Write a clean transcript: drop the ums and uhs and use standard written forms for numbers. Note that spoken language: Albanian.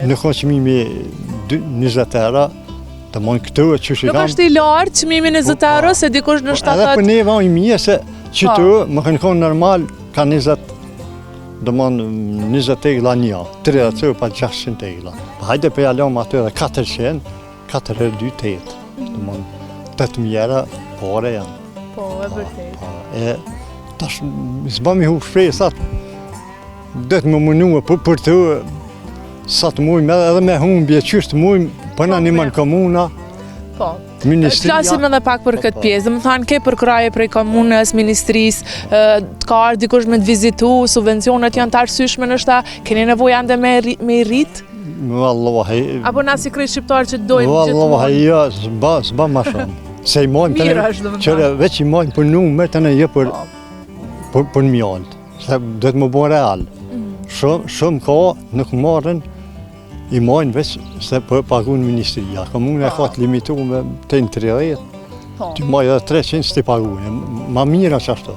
Në ka çmimi 20 euro, të mojnë këtu e që Nuk është i lartë çmimi 20 euro, se dikush në Edhe për neve i mije se qëtu më kanë konë normal ka 20, do mon 20 egla një, 30 euro pa 600 egla. Hajde për jalom aty edhe 400, 4 herë 2 8. Do mon 8.000 euro pore janë. Po, e vërtet. E tash s'bëm i hu shpresat. Det më munua për të sa të mujmë edhe me humbje qysh të mujmë për në një komuna. Po. Ministria. Flasim edhe pak për këtë pjesë. Dhe më thanë, ke përkraje prej komunës, ministrisë, të ka ardhur dikush me të vizitu, subvencionet janë të arsyeshme nështë, keni nevojë ande me i rrit? Wallahi. Apo na si krejt shqiptarë që dojmë gjithmonë? Wallahi, jo, s'ba ma shumë. Se i mojmë të qëre, veç i mojmë për numër të në jë për mjallët. Se dhe të më bo real. Shumë ka nuk marrin, i mojnë veç se për pagun ministria. Komune e ka të limituar me 30, ti moj edhe 300 s'ti pagun, ma mira që ashtu.